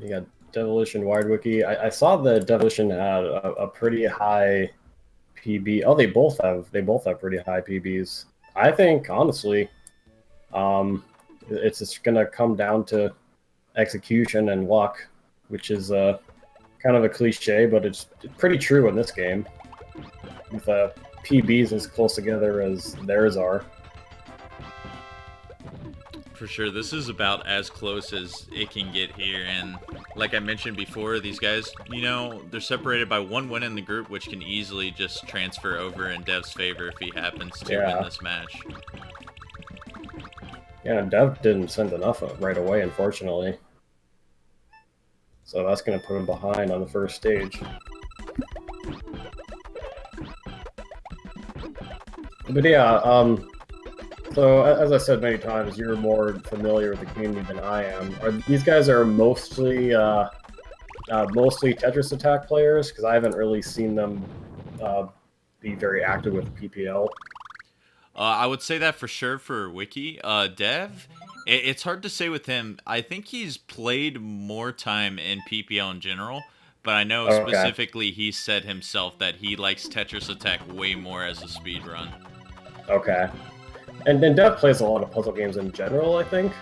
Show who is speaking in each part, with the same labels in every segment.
Speaker 1: You got Devolution WiredWicky. I saw that Devolution had a pretty high PB. Oh, they both have pretty high PBs. I think honestly, it's just gonna come down to execution and luck, which is kind of a cliche, but it's pretty true in this game. With PBs as close together as theirs are.
Speaker 2: For sure, this is about as close as it can get here, and like I mentioned before, these guys, they're separated by one win in the group, which can easily just transfer over in Dev's favor if he happens to win this match.
Speaker 1: Yeah, Dev didn't send enough right away, unfortunately. So that's going to put him behind on the first stage. But yeah, so as I said many times, you're more familiar with the community than I am. These guys are mostly Tetris Attack players? Because I haven't really seen them be very active with PPL.
Speaker 2: I would say that for sure for Wiki. Dev, it's hard to say with him. I think he's played more time in PPL in general, but I know specifically he said himself that he likes Tetris Attack way more as a speedrun.
Speaker 1: Okay. And then Dev plays a lot of puzzle games in general, I think.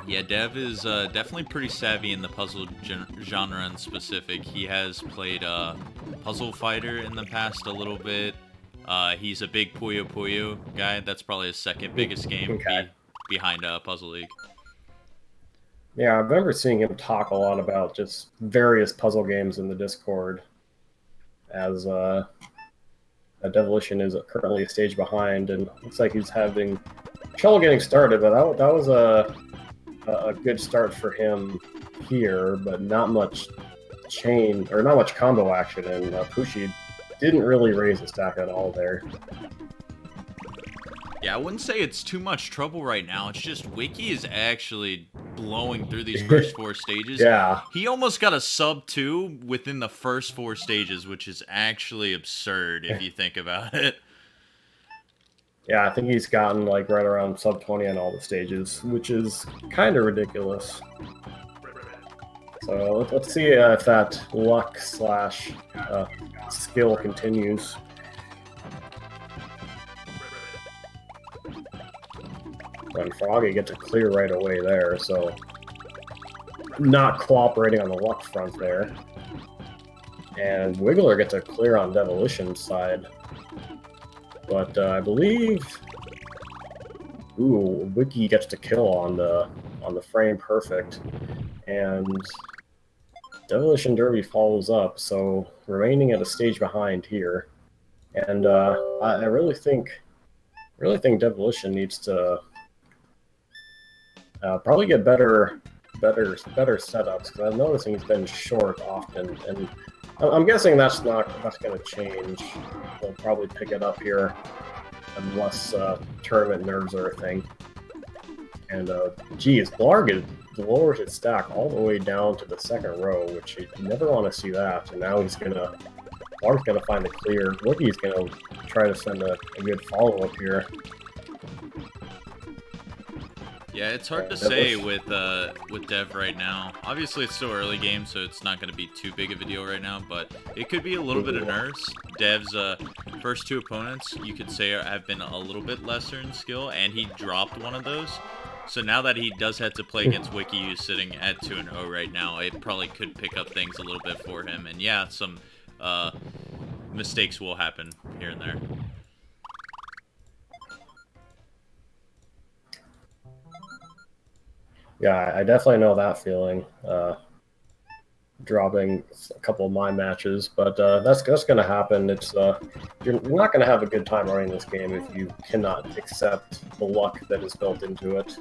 Speaker 2: Yeah, Dev is definitely pretty savvy in the puzzle genre in specific. He has played Puzzle Fighter in the past a little bit. He's a big Puyo Puyo guy. That's probably his second biggest game behind Puzzle League.
Speaker 1: Yeah, I remember seeing him talk a lot about just various puzzle games in the Discord, as Devolution is currently a stage behind, and looks like he's having trouble getting started, but that was a good start for him here, but not much not much combo action, and Pushi didn't really raise the stack at all there.
Speaker 2: Yeah, I wouldn't say it's too much trouble right now. It's just Wiki is actually blowing through these first 4 stages.
Speaker 1: Yeah.
Speaker 2: He almost got a sub 2 within the first 4 stages, which is actually absurd if you think about it.
Speaker 1: Yeah, I think he's gotten like right around sub 20 on all the stages, which is kind of ridiculous. So let's see if that luck slash skill continues. And Froggy gets a clear right away there, so not cooperating on the luck front there. And Wiggler gets a clear on Devolution's side. But I believe, Wiki gets to kill on the frame perfect, and DevolitionDerby follows up. So remaining at a stage behind here, and I really think Devolution needs to probably get better setups, because I'm noticing he's been short often, and I'm guessing that's going to change. They'll probably pick it up here, unless tournament nerves are a thing. And geez, Blarg lowers his stack all the way down to the second row, which you never want to see that. And now Blarg's gonna find the clear. Wiki's gonna try to send a good follow up here.
Speaker 2: Yeah, it's hard to say with Dev right now. Obviously, it's still early game, so it's not going to be too big of a deal right now, but it could be a little bit of nerves. Dev's first 2 opponents, you could say, have been a little bit lesser in skill, and he dropped one of those. So now that he does have to play against Wiki, who's sitting at 2-0 right now, it probably could pick up things a little bit for him. And yeah, some mistakes will happen here and there.
Speaker 1: Yeah, I definitely know that feeling. Dropping a couple of my matches, but that's going to happen. It's you're not going to have a good time running this game if you cannot accept the luck that is built into it.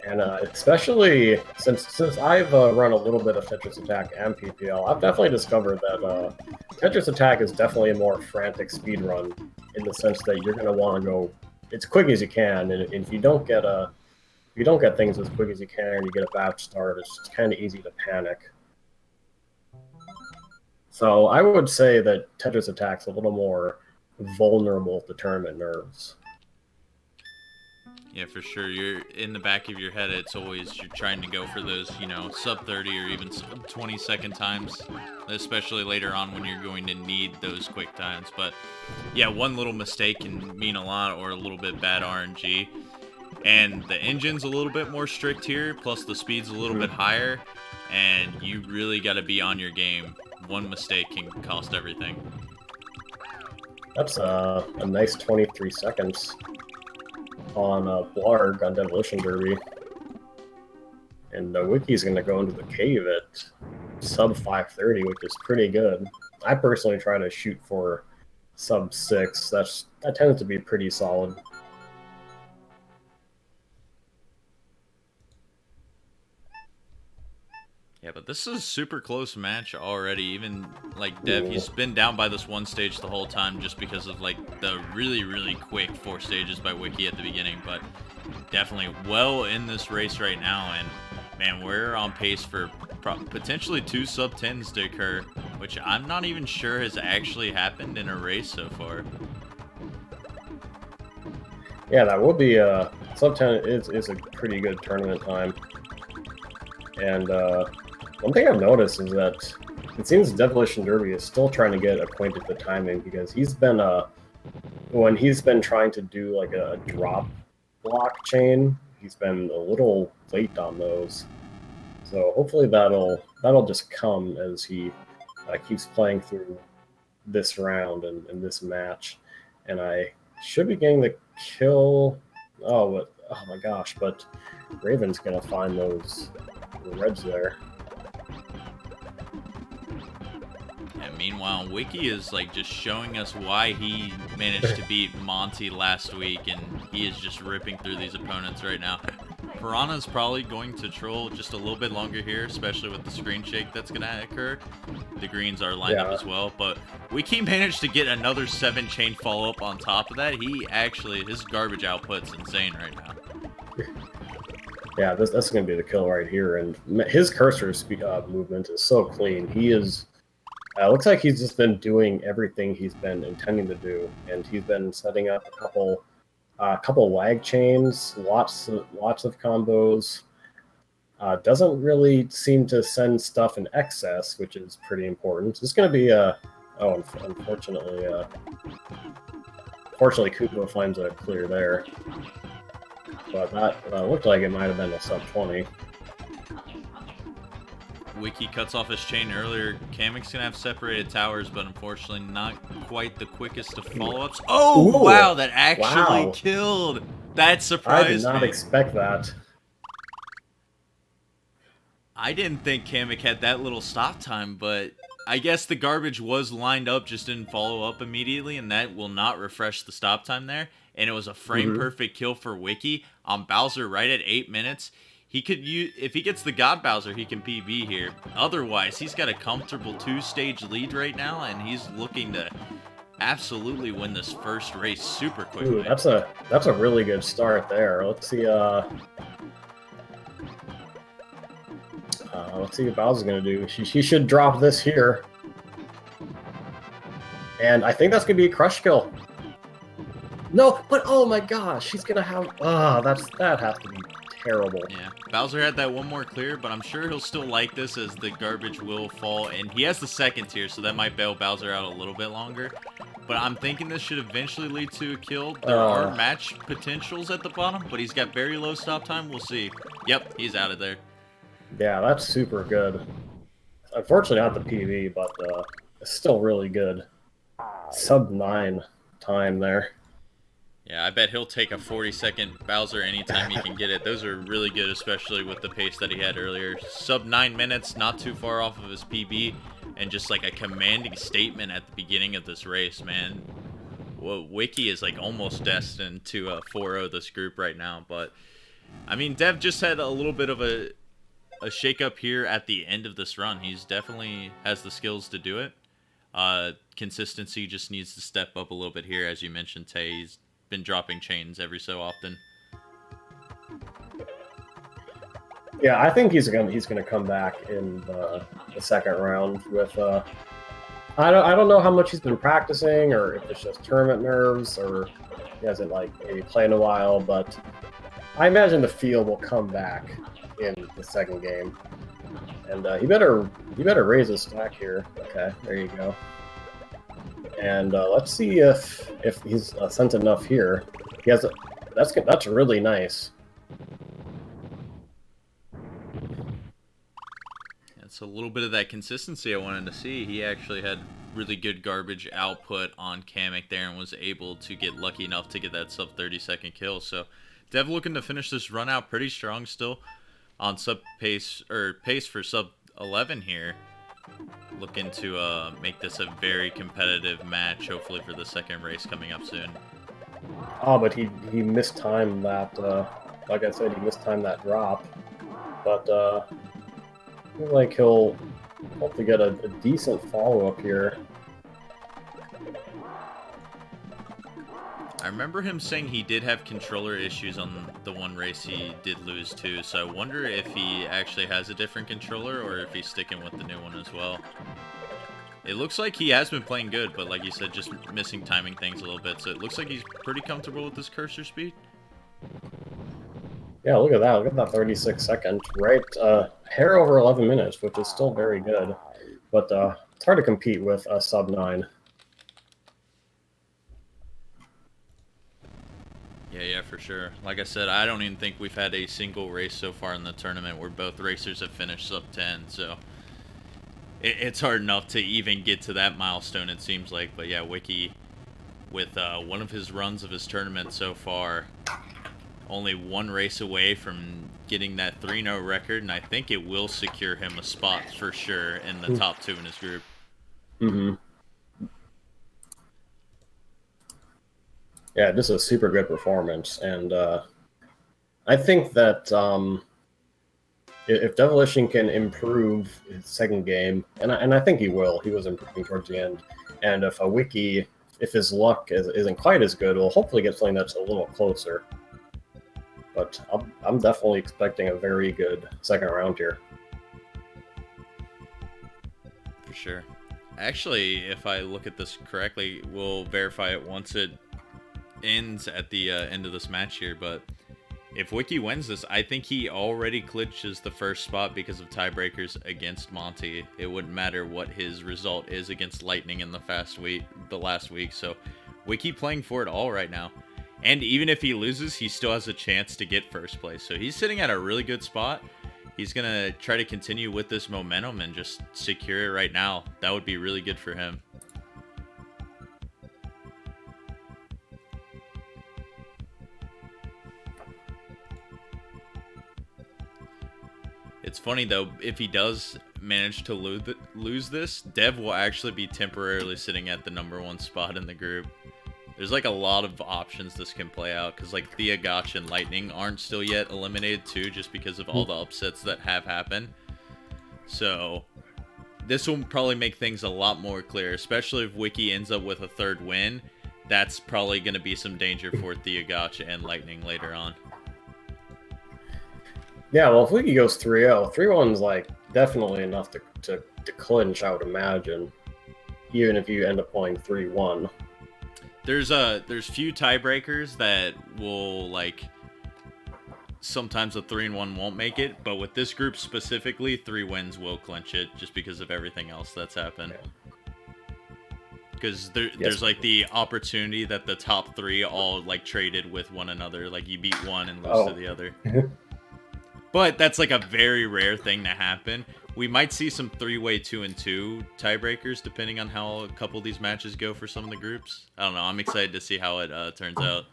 Speaker 1: And especially since I've run a little bit of Tetris Attack and PPL, I've definitely discovered that Tetris Attack is definitely a more frantic speedrun, in the sense that you're going to want to go as quick as you can, and if you don't get things as quick as you can, and you get a bad start, it's kind of easy to panic. So I would say that Tetris Attack's a little more vulnerable to tournament nerves.
Speaker 2: Yeah, for sure. You're in the back of your head. It's always you're trying to go for those, you know, sub 30 or even sub 20-second times, especially later on when you're going to need those quick times. But yeah, one little mistake can mean a lot, or a little bit bad RNG. And the engine's a little bit more strict here, plus the speed's a little bit higher, and you really got to be on your game. One mistake can cost everything.
Speaker 1: That's a nice 23 seconds on Blarg on DevolitionDerby. And Wiki's going to go into the cave at sub 530, which is pretty good. I personally try to shoot for sub 6. That tends to be pretty solid.
Speaker 2: Yeah, but this is a super close match already. Even, like, Dev, he's been down by this one stage the whole time just because of, like, the really, really quick 4 stages by Wiki at the beginning. But definitely well in this race right now. And, man, we're on pace for potentially 2 sub 10s to occur, which I'm not even sure has actually happened in a race so far.
Speaker 1: Yeah, that will be sub 10 is a pretty good tournament time. And one thing I've noticed is that it seems DevolitionDerby is still trying to get acquainted with timing, because he's been when he's been trying to do like a drop blockchain, he's been a little late on those. So hopefully that'll just come as he keeps playing through this round and this match, and I should be getting the kill. Oh my gosh! But Raven's gonna find those reds there.
Speaker 2: And meanwhile, Wiki is like just showing us why he managed to beat Monty last week, and he is just ripping through these opponents right now. Piranha's probably going to troll just a little bit longer here, especially with the screen shake that's going to occur. The greens are lined up as well, but Wiki managed to get another 7-chain follow-up on top of that. His garbage output's insane right now.
Speaker 1: Yeah, that's going to be the kill right here, and his cursor movement is so clean. He is, looks like he's just been doing everything he's been intending to do, and he's been setting up a couple lag chains, lots of combos. Doesn't really seem to send stuff in excess, which is pretty important. It's going to be unfortunately, Kupo finds a clear there. But that looked like it might have been a sub 20.
Speaker 2: Wiki cuts off his chain earlier. Kamek's gonna have separated towers, but unfortunately not quite the quickest of follow-ups. Oh, ooh, wow, that actually killed. That surprised me.
Speaker 1: I did not expect that.
Speaker 2: I didn't think Kamek had that little stop time, but I guess the garbage was lined up, just didn't follow up immediately, and that will not refresh the stop time there. And it was a frame-perfect kill for Wiki on Bowser right at 8 minutes. He could use, if he gets the God Bowser, he can PB here. Otherwise, he's got a comfortable 2-stage lead right now, and he's looking to absolutely win this first race super quickly.
Speaker 1: Ooh, that's a really good start there. Let's see what Bowser's gonna do. She should drop this here, and I think that's gonna be a crush kill. No, but oh my gosh, she's gonna have that has to be terrible.
Speaker 2: Yeah, Bowser had that one more clear, but I'm sure he'll still like this as the garbage will fall, and he has the second tier, so that might bail Bowser out a little bit longer. But I'm thinking this should eventually lead to a kill. There are match potentials at the bottom, but he's got very low stop time. We'll see. Yep, he's out of there.
Speaker 1: Yeah, that's super good. Unfortunately, not the PV, but it's still really good. Sub 9 time there.
Speaker 2: Yeah, I bet he'll take a 40-second Bowser anytime he can get it. Those are really good, especially with the pace that he had earlier. Sub 9 minutes, not too far off of his PB, and just like a commanding statement at the beginning of this race, man. Well, Wiki is like almost destined to 4-0 this group right now, but I mean, Dev just had a little bit of a shake-up here at the end of this run. He's definitely has the skills to do it. Consistency just needs to step up a little bit here, as you mentioned, Tay. He's been dropping chains every so often.
Speaker 1: Yeah, I think he's gonna come back in the second round with I don't know how much he's been practicing, or if it's just tournament nerves, or he hasn't like maybe played in a while, but I imagine the feel will come back in the second game, and he better raise his stack here. Okay, there you go. And let's see if he's sent enough here. He has that's really nice.
Speaker 2: It's a little bit of that consistency I wanted to see. He actually had really good garbage output on Kamek there and was able to get lucky enough to get that sub 30-second kill. So Dev looking to finish this run out pretty strong still on pace for sub 11 here. Looking to make this a very competitive match, hopefully for the second race coming up soon.
Speaker 1: Oh, but he mistimed that. Like I said, he mistimed that drop. But I feel like he'll hopefully get a decent follow-up here.
Speaker 2: I remember him saying he did have controller issues on the one race he did lose to, so I wonder if he actually has a different controller or if he's sticking with the new one as well. It looks like he has been playing good, but like you said, just missing timing things a little bit, so it looks like he's pretty comfortable with his cursor speed.
Speaker 1: Yeah, look at that. Look at that 36 second, right? Hair over 11 minutes, which is still very good, but it's hard to compete with a sub 9.
Speaker 2: Yeah, for sure. Like I said, I don't even think we've had a single race so far in the tournament where both racers have finished sub 10, so it's hard enough to even get to that milestone, it seems like. But yeah, Wiki, with one of his runs of his tournament so far, only one race away from getting that 3-0 record, and I think it will secure him a spot for sure in the top 2 in his group.
Speaker 1: Mm-hmm. Yeah, just a super good performance, and I think that if Devolition can improve his second game, and I think he will, he was improving towards the end, and if a Wiki, if his luck isn't quite as good, we'll hopefully get something that's a little closer. But I'm definitely expecting a very good second round here.
Speaker 2: For sure. Actually, if I look at this correctly, we'll verify it once it ends at the end of this match here, but if Wiki wins this, I think he already clinches the first spot because of tiebreakers against Monty. It wouldn't matter what his result is against Lightning in the last week, so Wiki playing for it all right now. And even if he loses, he still has a chance to get first place, so he's sitting at a really good spot. He's gonna try to continue with this momentum and just secure it right now. That would be really good for him. It's funny though, if he does manage to lose this, Dev will actually be temporarily sitting at the #1 spot in the group. There's like a lot of options this can play out, because like Thea, Gotch, and Lightning aren't still yet eliminated too, just because of all the upsets that have happened. So this will probably make things a lot more clear, especially if Wiki ends up with a 3rd win. That's probably going to be some danger for Thea, Gotch, and Lightning later on.
Speaker 1: Yeah, well, if Wiki goes 3-0, 3-1's like definitely enough to clinch, I would imagine, even if you end up playing 3-1.
Speaker 2: There's few tiebreakers that will, like, sometimes a 3-1 won't make it, but with this group specifically, 3 wins will clinch it just because of everything else that's happened. Because there's like the opportunity that the top 3 all like traded with one another, like you beat one and lose to the other. But that's like a very rare thing to happen. We might see some 3-way 2-2 tiebreakers depending on how a couple of these matches go for some of the groups. I don't know. I'm excited to see how it turns out.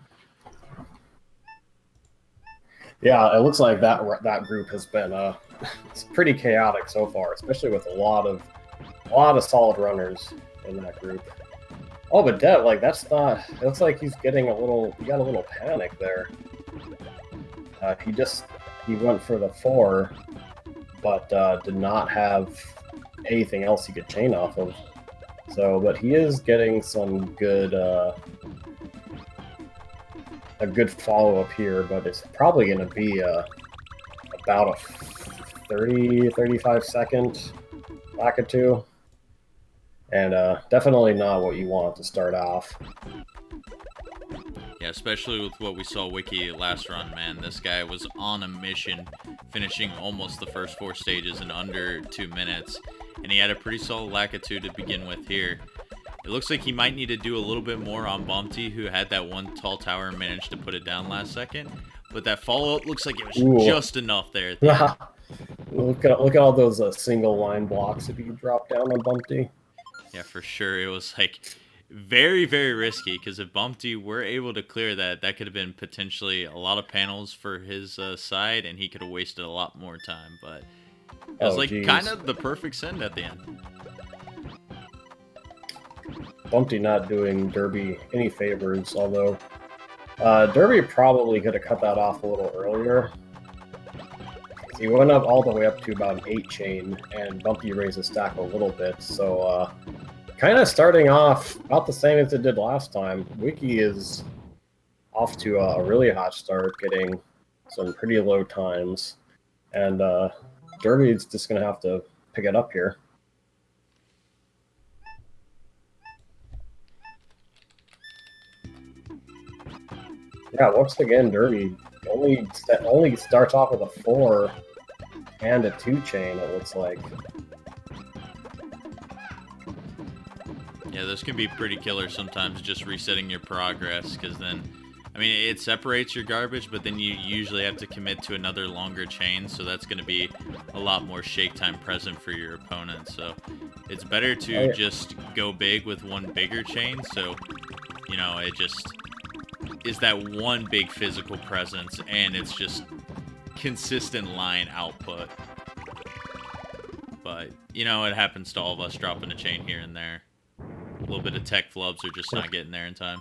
Speaker 1: Yeah, it looks like that group has been it's pretty chaotic so far, especially with a lot of solid runners in that group. Oh, but Dev, like that's not. It looks like he's getting he got a little panic there. He went for the 4, but did not have anything else he could chain off of. So, but he is getting some good, a good follow-up here, but it's probably going to be about a 35 second back at 2. And definitely not what you want to start off.
Speaker 2: Yeah, especially with what we saw Wiki last run, man. This guy was on a mission, finishing almost the first 4 stages in under 2 minutes. And he had a pretty solid Lakitu to begin with here. It looks like he might need to do a little bit more on Bumpty, who had that one tall tower and managed to put it down last second. But that follow-up looks like it was just enough there at the end.
Speaker 1: Look at all those single line blocks that he dropped down on Bumpty.
Speaker 2: Yeah, for sure. It was like very, very risky, because if Bumpty were able to clear that, that could have been potentially a lot of panels for his side, and he could have wasted a lot more time. But it was kind of the perfect send at the end.
Speaker 1: Bumpty not doing Derby any favors, although Derby probably could have cut that off a little earlier. He went up all the way up to about an 8 chain, and Bumpty raised the stack a little bit, so kind of starting off about the same as it did last time. Wiki is off to a really hot start, getting some pretty low times, and Derby's just going to have to pick it up here. Yeah, once again, Derby only starts off with a 4 and a 2 chain, it looks like.
Speaker 2: Yeah, this can be pretty killer sometimes, just resetting your progress, because then, I mean, it separates your garbage, but then you usually have to commit to another longer chain, so that's going to be a lot more shake time present for your opponent. So it's better to just go big with one bigger chain, so, you know, it just is that one big physical presence, and it's just consistent line output. But, you know, it happens to all of us, dropping a chain here and there. A little bit of tech flubs are just not getting there in time.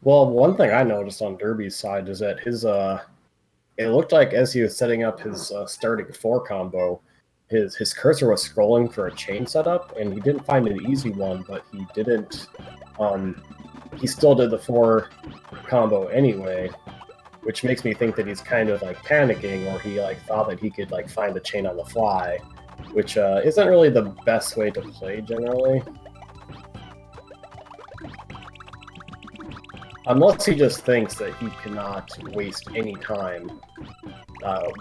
Speaker 1: Well, one thing I noticed on Derby's side is that his it looked like as he was setting up his starting 4 combo, his cursor was scrolling for a chain setup, and he didn't find an easy one, but he didn't he still did the 4 combo anyway, which makes me think that he's kind of like panicking, or he like thought that he could like find the chain on the fly, which isn't really the best way to play generally. Unless he just thinks that he cannot waste any time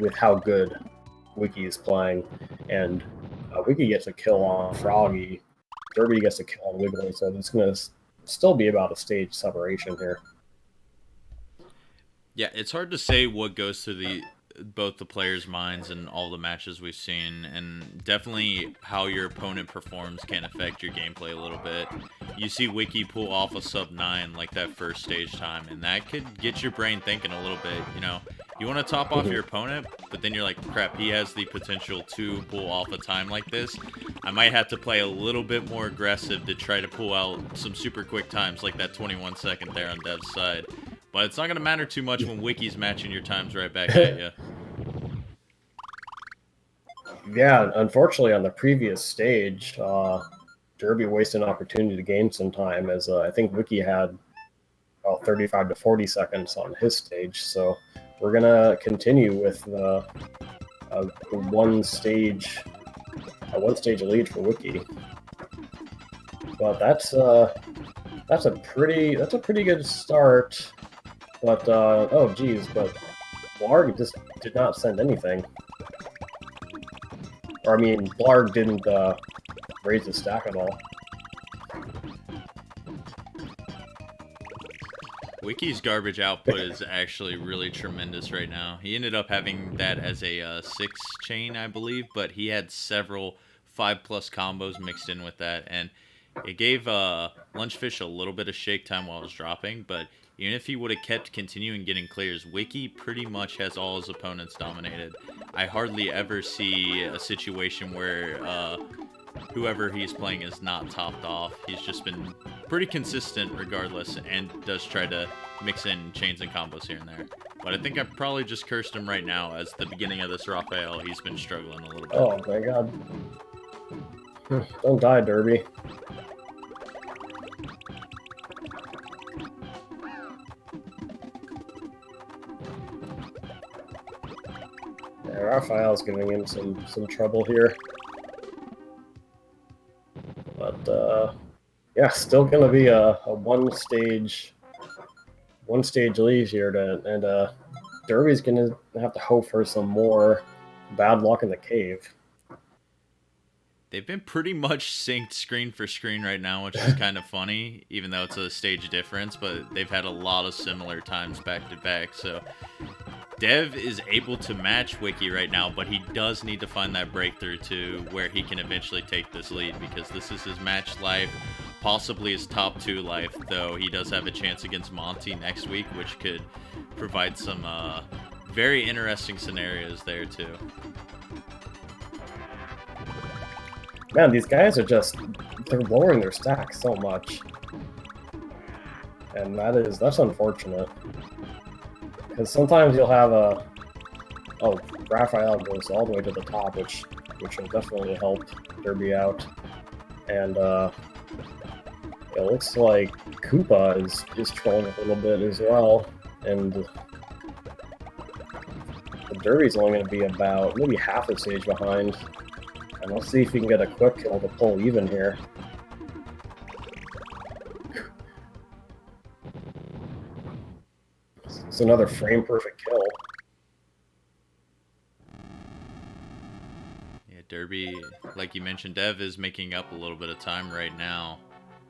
Speaker 1: with how good Wiki is playing. And Wiki gets a kill on Froggy, Derby gets a kill on Wiggly, so it's going to still be about a stage separation here.
Speaker 2: Yeah, it's hard to say what goes through both the players' minds in all the matches we've seen, and definitely how your opponent performs can affect your gameplay a little bit. You see Wiki pull off a sub-9 like that first stage time, and that could get your brain thinking a little bit. You know, you want to top off your opponent, but then you're like, crap, he has the potential to pull off a time like this. I might have to play a little bit more aggressive to try to pull out some super quick times like that 21 second there on Dev's side. But it's not going to matter too much when Wiki's matching your times right back at you.
Speaker 1: Yeah, unfortunately on the previous stage, Derby wasted an opportunity to gain some time, as I think Wiki had about 35 to 40 seconds on his stage. So we're going to continue with a one stage lead for Wiki. But that's a pretty good start. But oh geez, but Blarg just did not send anything. Or I mean, Blarg didn't raise the stack at all.
Speaker 2: Wiki's garbage output is actually really tremendous right now. He ended up having that as a 6 chain, I believe, but he had several 5+ combos mixed in with that, and it gave Lunchfish a little bit of shake time while it was dropping, but even if he would have kept continuing getting clears, Wiki pretty much has all his opponents dominated. I hardly ever see a situation where whoever he's playing is not topped off. He's just been pretty consistent regardless, and does try to mix in chains and combos here and there. But I think I probably just cursed him right now, as the beginning of this Raphael, he's been struggling a little bit.
Speaker 1: Oh my god. Don't die, Derby. Yeah, Raphael's giving him some trouble here. But Yeah, still gonna be a one stage lead here, and Derby's gonna have to hope for some more bad luck in the cave.
Speaker 2: They've been pretty much synced screen for screen right now, which is kind of funny, even though it's a stage difference, but they've had a lot of similar times back to back, so Dev is able to match Wiki right now, but he does need to find that breakthrough to where he can eventually take this lead, because this is his match life, possibly his top 2 life, though he does have a chance against Monty next week, which could provide some very interesting scenarios there too.
Speaker 1: Man, these guys are they're lowering their stack so much. And that's unfortunate. Because sometimes you'll have Raphael goes all the way to the top, which will definitely help Derby out. And it looks like Koopa is trolling a little bit as well. And the Derby's only going to be about maybe half a stage behind. And let's see if we can get a quick kill to pull even here. It's another frame-perfect kill.
Speaker 2: Yeah, Derby, like you mentioned, Dev is making up a little bit of time right now.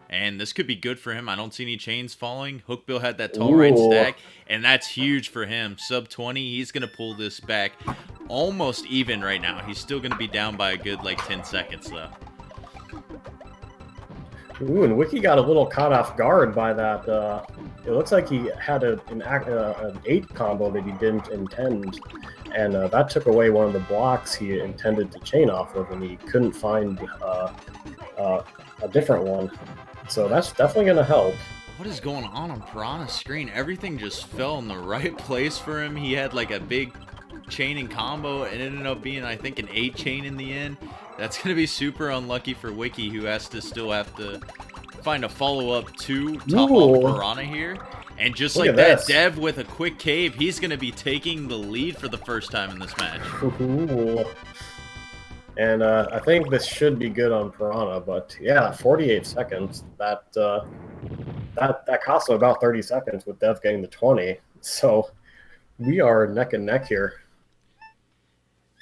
Speaker 2: And this could be good for him. I don't see any chains falling. Hookbill had that tall right stack, and that's huge for him. Sub 20, he's going to pull this back almost even right now. He's still going to be down by a good, like, 10 seconds, though.
Speaker 1: Ooh, and Wiki got a little caught off guard by that. It looks like he had an 8 combo that he didn't intend, and that took away one of the blocks he intended to chain off of, and he couldn't find a different one. So that's definitely going to help.
Speaker 2: What is going on Piranha's screen? Everything just fell in the right place for him. He had like a big chaining combo and it ended up being, I think, an 8 chain in the end. That's going to be super unlucky for Wiki, who has to still have to find a follow-up to top off Piranha here. And just like that, Dev with a quick cave, he's going to be taking the lead for the first time in this match.
Speaker 1: Ooh. And I think this should be good on Piranha, but yeah, 48 seconds. That cost him about 30 seconds with Dev getting the 20. So we are neck and neck here.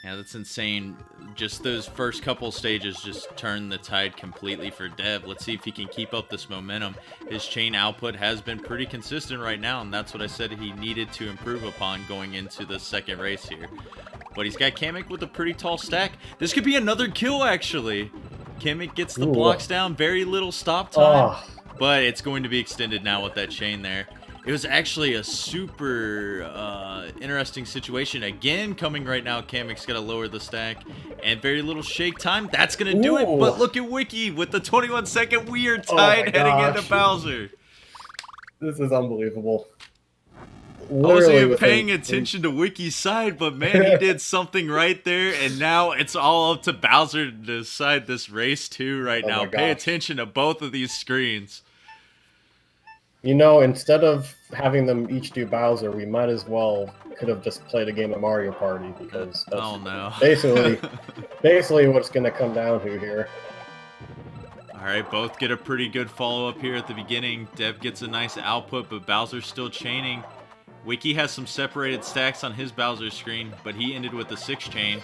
Speaker 2: Yeah, that's insane. Just those first couple stages just turned the tide completely for Dev. Let's see if he can keep up this momentum. His chain output has been pretty consistent right now, and that's what I said he needed to improve upon going into the second race here. But he's got Kamek with a pretty tall stack. This could be another kill, actually. Kamek gets the blocks down. Very little stop time. But it's going to be extended now with that chain there. It was actually a super interesting situation. Again, coming right now, Kamek's got to lower the stack. And very little shake time. That's going to do it. But look at Wiki with the 21-second. We are tied heading into Bowser.
Speaker 1: This is unbelievable.
Speaker 2: I wasn't even paying attention to Wiki's side, but man, he did something right there, and now it's all up to Bowser to decide this race too right now. Pay attention to both of these screens.
Speaker 1: You know, instead of having them each do Bowser, we might as well could have just played a game of Mario Party, because that's basically what's going to come down to here.
Speaker 2: All right, both get a pretty good follow-up here at the beginning. Dev gets a nice output, but Bowser's still chaining. Wiki has some separated stacks on his Bowser screen, but he ended with a 6 chain.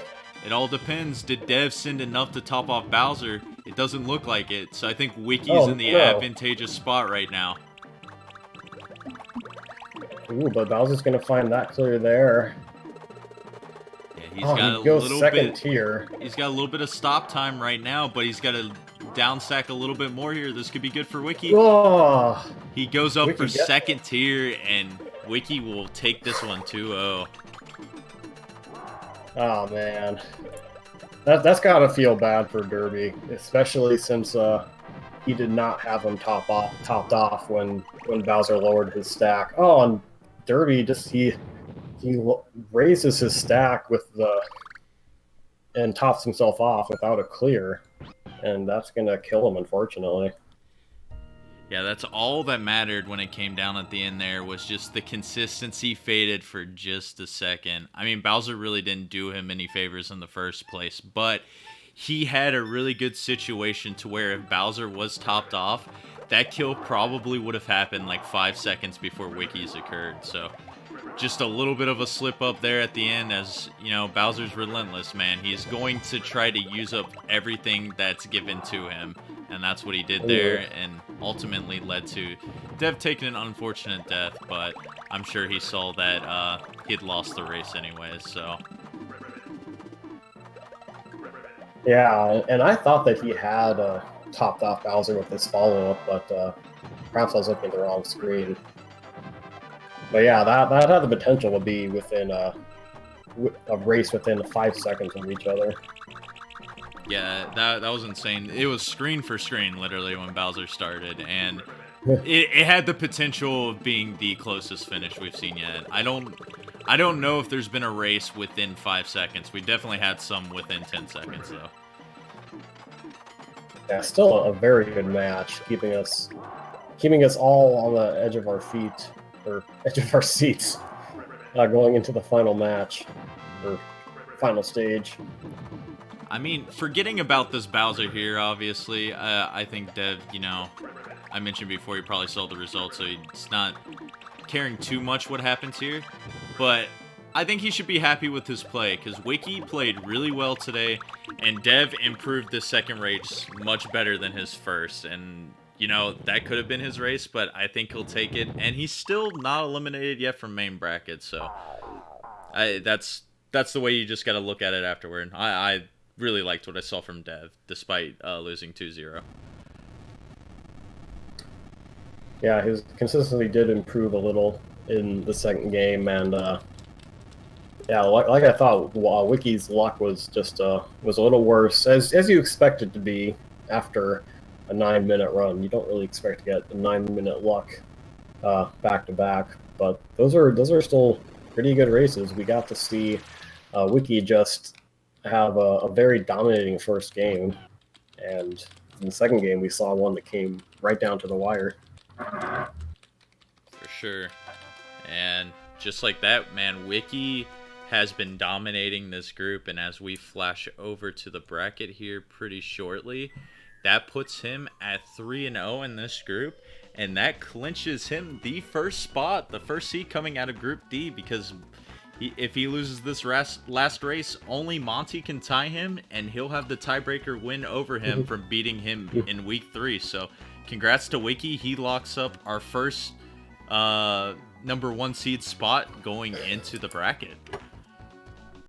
Speaker 2: It all depends. Did Dev send enough to top off Bowser? It doesn't look like it, so I think Wiki's in the advantageous spot right now.
Speaker 1: Ooh, but Bowser's going to find that clear there.
Speaker 2: Yeah, he's got a little
Speaker 1: second tier.
Speaker 2: He's got a little bit of stop time right now, but he's got to down stack a little bit more here. This could be good for Wiki.
Speaker 1: Oh,
Speaker 2: he goes up for second tier, and Wiki will take this one 2-0.
Speaker 1: Oh, man. That's got to feel bad for Derby, especially since he did not have him topped off when Bowser lowered his stack. Oh, and Derby he raises his stack and tops himself off without a clear, and that's going to kill him, unfortunately.
Speaker 2: Yeah, that's all that mattered when it came down at the end there, was just the consistency faded for just a second. I mean, Bowser really didn't do him any favors in the first place, but he had a really good situation to where if Bowser was topped off, that kill probably would have happened like 5 seconds before Wicky's occurred. So just a little bit of a slip up there at the end, as you know, Bowser's relentless, man. He's going to try to use up everything that's given to him, and that's what he did there, and ultimately led to Dev taking an unfortunate death, but I'm sure he saw that he'd lost the race anyways, so.
Speaker 1: Yeah, and I thought that he had topped off Bowser with this follow-up, but perhaps I was looking at the wrong screen. But yeah, that had the potential to be within a race within 5 seconds of each other.
Speaker 2: Yeah, that was insane. It was screen for screen, literally, when Bowser started, and it had the potential of being the closest finish we've seen yet. I don't know if there's been a race within 5 seconds. We definitely had some within 10 seconds, though.
Speaker 1: Yeah, still a very good match, keeping us all on the edge of our feet, or edge of our seats, going into the final match, or final stage.
Speaker 2: I mean, forgetting about this Bowser here, obviously, I think Dev, you know, I mentioned before he probably saw the results, so he's not caring too much what happens here, but I think he should be happy with his play, because Wicky played really well today, and Dev improved the second race much better than his first, and you know, that could have been his race, but I think he'll take it, and he's still not eliminated yet from main bracket, so that's the way you just got to look at it afterward. I really liked what I saw from Dev, despite losing 2-0.
Speaker 1: Yeah, his consistency did improve a little in the second game, and yeah, like I thought, Wicky's luck was just was a little worse, as you expect it to be after a 9-minute run. You don't really expect to get a 9-minute luck back to back, but those are still pretty good races. We got to see Wicky just have a very dominating first game, and in the second game we saw one that came right down to the wire.
Speaker 2: For sure. And just like that, man, Wicky has been dominating this group, and as we flash over to the bracket here pretty shortly, that puts him at 3-0 in this group, and that clinches him the first spot, the first seed coming out of Group D, because if he loses this last race, only Monty can tie him, and he'll have the tiebreaker win over him from beating him in Week 3. So congrats to Wicky. He locks up our first #1 seed spot going into the bracket.